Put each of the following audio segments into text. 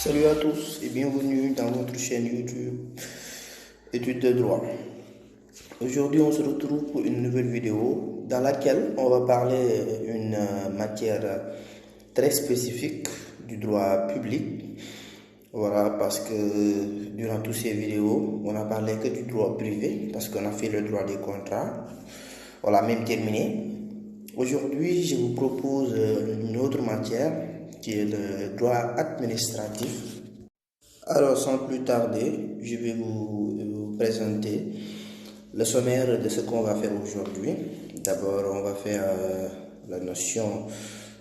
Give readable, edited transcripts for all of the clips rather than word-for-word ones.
Salut à tous et bienvenue dans notre chaîne YouTube Études de droit. Aujourd'hui, on se retrouve pour une nouvelle vidéo dans laquelle on va parler d'une matière très spécifique du droit public. Voilà, parce que durant toutes ces vidéos, on a parlé que du droit privé, parce qu'on a fait le droit des contrats. On l'a même terminé. Aujourd'hui, je vous propose une autre matière qui est le droit administratif. Alors, sans plus tarder, je vais vous présenter le sommaire de ce qu'on va faire aujourd'hui. D'abord, on va faire la notion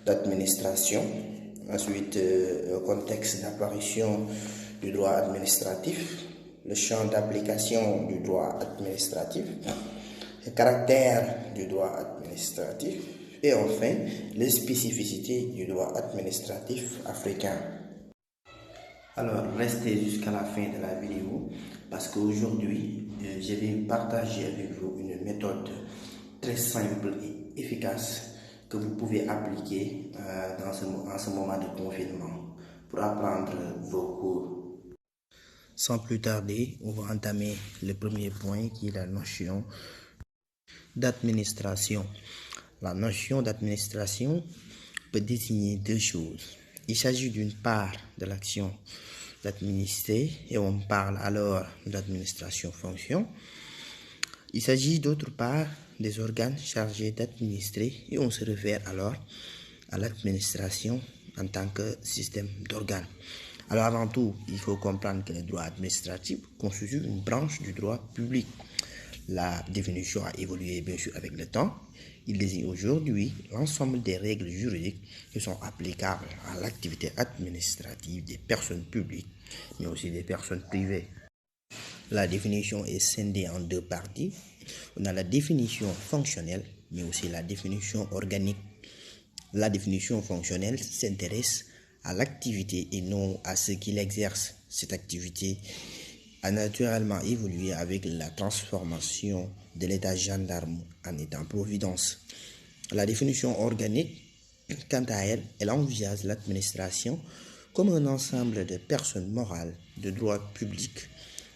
d'administration. Ensuite, le contexte d'apparition du droit administratif, le champ d'application du droit administratif, le caractère du droit administratif et enfin les spécificités du droit administratif africain. Alors, restez jusqu'à la fin de la vidéo parce qu'aujourd'hui, je vais partager avec vous une méthode très simple et efficace que vous pouvez appliquer en ce moment de confinement pour apprendre vos cours. Sans plus tarder, on va entamer le premier point qui est la notion d'administration. La notion d'administration peut désigner deux choses. Il s'agit d'une part de l'action d'administrer et on parle alors d'administration-fonction. Il s'agit d'autre part des organes chargés d'administrer et on se réfère alors à l'administration en tant que système d'organes. Alors avant tout, il faut comprendre que le droit administratif constitue une branche du droit public. La définition a évolué bien sûr avec le temps. Il désigne aujourd'hui l'ensemble des règles juridiques qui sont applicables à l'activité administrative des personnes publiques, mais aussi des personnes privées. La définition est scindée en deux parties. On a la définition fonctionnelle, mais aussi la définition organique. La définition fonctionnelle s'intéresse à l'activité et non à ce qu'il exerce. Cette activité a naturellement évolué avec la transformation de l'état gendarme en état-providence. La définition organique, quant à elle, elle envisage l'administration comme un ensemble de personnes morales de droit public,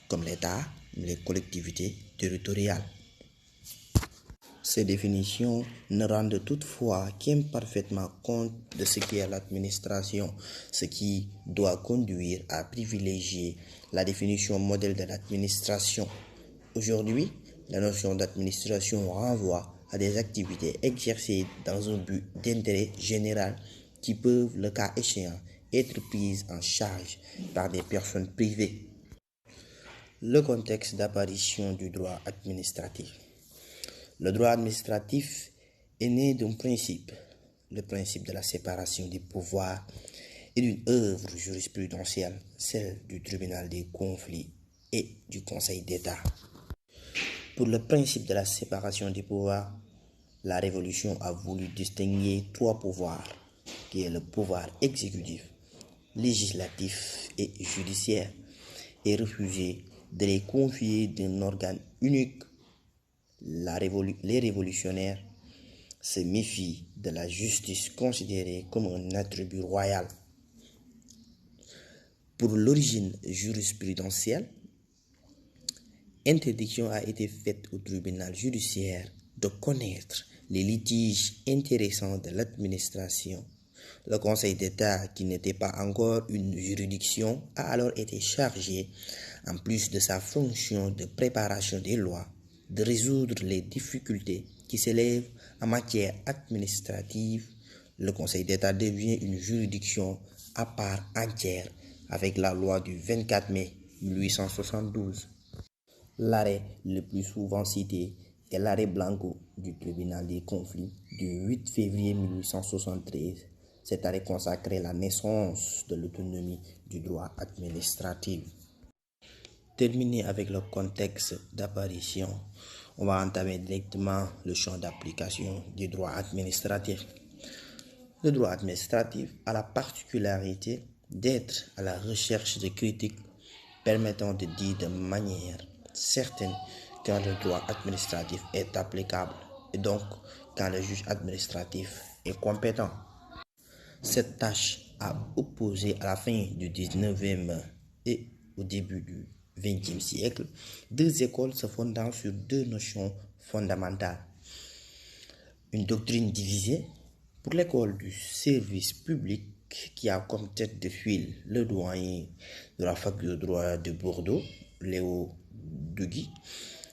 comme l'État, les collectivités territoriales. Ces définitions ne rendent toutefois qu'imparfaitement compte de ce qu'est l'administration, ce qui doit conduire à privilégier la définition modèle de l'administration. Aujourd'hui, la notion d'administration renvoie à des activités exercées dans un but d'intérêt général qui peuvent, le cas échéant, être prises en charge par des personnes privées. Le contexte d'apparition du droit administratif. Le droit administratif est né d'un principe, le principe de la séparation des pouvoirs et d'une œuvre jurisprudentielle, celle du tribunal des conflits et du Conseil d'État. Pour le principe de la séparation des pouvoirs, la Révolution a voulu distinguer trois pouvoirs, qui est le pouvoir exécutif, législatif et judiciaire, et refuser de les confier d'un organe unique. Les révolutionnaires se méfient de la justice considérée comme un attribut royal. Pour l'origine jurisprudentielle, interdiction a été faite au tribunal judiciaire de connaître les litiges intéressants de l'administration. Le Conseil d'État, qui n'était pas encore une juridiction, a alors été chargé, en plus de sa fonction de préparation des lois, de résoudre les difficultés qui s'élèvent en matière administrative. Le Conseil d'État devient une juridiction à part entière avec la loi du 24 mai 1872. L'arrêt le plus souvent cité est l'arrêt Blanco du tribunal des conflits du 8 février 1873. Cet arrêt consacrait la naissance de l'autonomie du droit administratif. Terminé avec le contexte d'apparition, on va entamer directement le champ d'application du droit administratif. Le droit administratif a la particularité d'être à la recherche de critiques permettant de dire de manière certaine quand le droit administratif est applicable et donc quand le juge administratif est compétent. Cette tâche a opposé à la fin du 19e et au début du 20e siècle deux écoles se fondant sur deux notions fondamentales. Une doctrine divisée pour l'école du service public qui a comme tête de file le doyen de la faculté de droit de Bordeaux, Léo Duguy.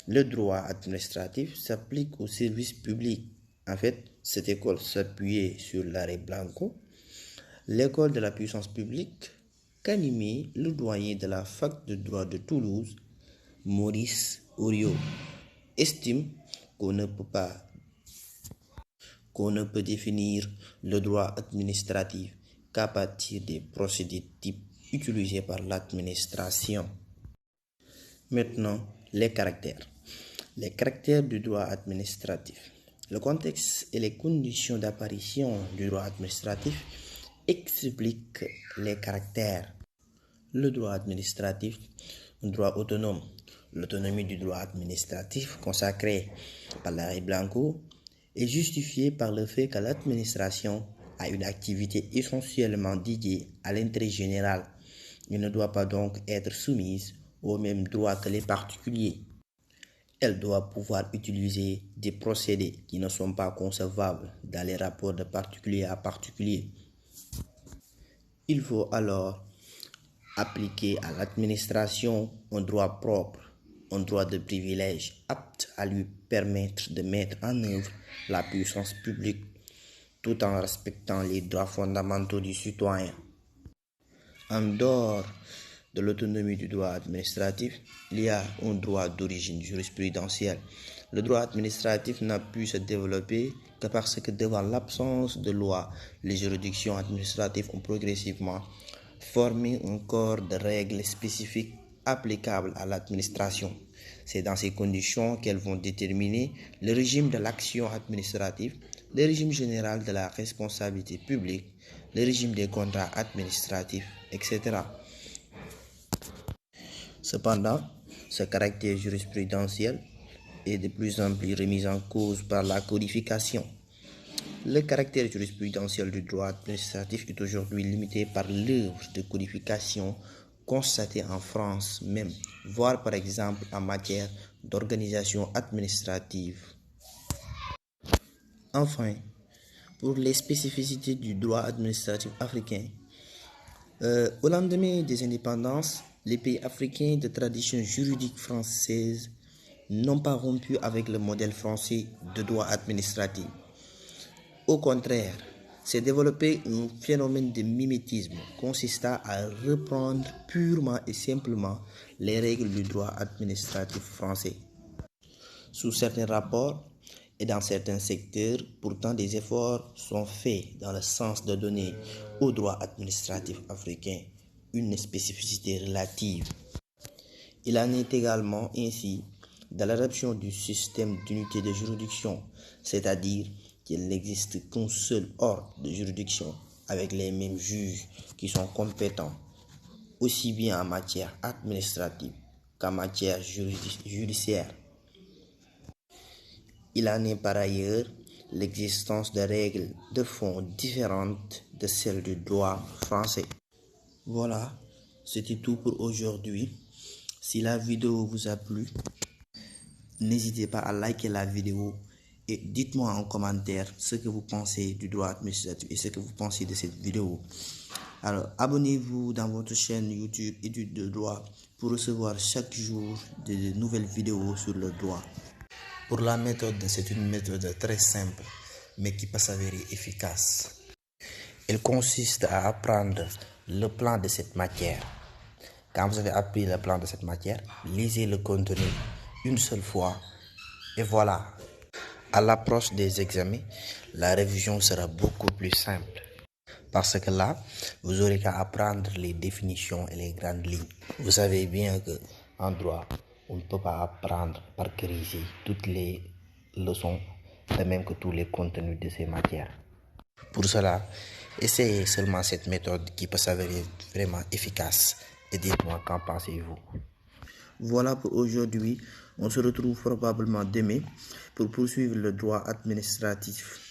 Le droit administratif s'applique au service public. En fait, cette école s'appuyait sur l'arrêt Blanco, l'école de la puissance publique qu'animait le doyen de la fac de droit de Toulouse, Maurice Oriot. Estime qu'on ne peut définir le droit administratif qu'à partir des procédés types utilisés par l'administration. Maintenant, les caractères. Les caractères du droit administratif. Le contexte et les conditions d'apparition du droit administratif expliquent les caractères. Le droit administratif, un droit autonome. L'autonomie du droit administratif consacrée par l'arrêt Blanco est justifiée par le fait que l'administration a une activité essentiellement dédiée à l'intérêt général. Elle ne doit pas donc être soumise aux mêmes droits que les particuliers. Elle doit pouvoir utiliser des procédés qui ne sont pas concevables dans les rapports de particulier à particulier. Il faut alors appliquer à l'administration un droit propre, un droit de privilège apte à lui permettre de mettre en œuvre la puissance publique tout en respectant les droits fondamentaux du citoyen. En dehors de l'autonomie du droit administratif, il y a un droit d'origine jurisprudentielle. Le droit administratif n'a pu se développer que parce que devant l'absence de loi, les juridictions administratives ont progressivement formé un corps de règles spécifiques applicables à l'administration. C'est dans ces conditions qu'elles vont déterminer le régime de l'action administrative, le régime général de la responsabilité publique, le régime des contrats administratifs, etc. Cependant, ce caractère jurisprudentiel est de plus en plus remis en cause par la codification. Le caractère jurisprudentiel du droit administratif est aujourd'hui limité par l'œuvre de codification constatée en France même, voire par exemple en matière d'organisation administrative. Enfin, pour les spécificités du droit administratif africain, au lendemain des indépendances, les pays africains de tradition juridique française n'ont pas rompu avec le modèle français de droit administratif. Au contraire, s'est développé un phénomène de mimétisme consistant à reprendre purement et simplement les règles du droit administratif français. Sous certains rapports et dans certains secteurs, pourtant des efforts sont faits dans le sens de donner au droit administratif africain une spécificité relative. Il en est également ainsi dans l'adoption du système d'unité de juridiction, c'est-à-dire qu'il n'existe qu'un seul ordre de juridiction avec les mêmes juges qui sont compétents, aussi bien en matière administrative qu'en matière judiciaire. Il en est par ailleurs l'existence de règles de fond différentes de celles du droit français. Voilà, c'était tout pour aujourd'hui. Si la vidéo vous a plu, n'hésitez pas à liker la vidéo et dites-moi en commentaire ce que vous pensez du droit administratif et ce que vous pensez de cette vidéo. Alors, abonnez-vous dans votre chaîne YouTube Études de droit pour recevoir chaque jour de nouvelles vidéos sur le droit. Pour la méthode, c'est une méthode très simple, mais qui peut s'avérer efficace. Elle consiste à apprendre le plan de cette matière. Quand vous avez appris le plan de cette matière, lisez le contenu une seule fois et voilà. À l'approche des examens, la révision sera beaucoup plus simple. Parce que là, vous aurez qu'à apprendre les définitions et les grandes lignes. Vous savez bien qu'en droit, on ne peut pas apprendre par curiosité toutes les leçons, de même que tous les contenus de ces matières. Pour cela, essayez seulement cette méthode qui peut s'avérer vraiment efficace. Et dites-moi qu'en pensez-vous. Voilà pour aujourd'hui. On se retrouve probablement demain pour poursuivre le droit administratif.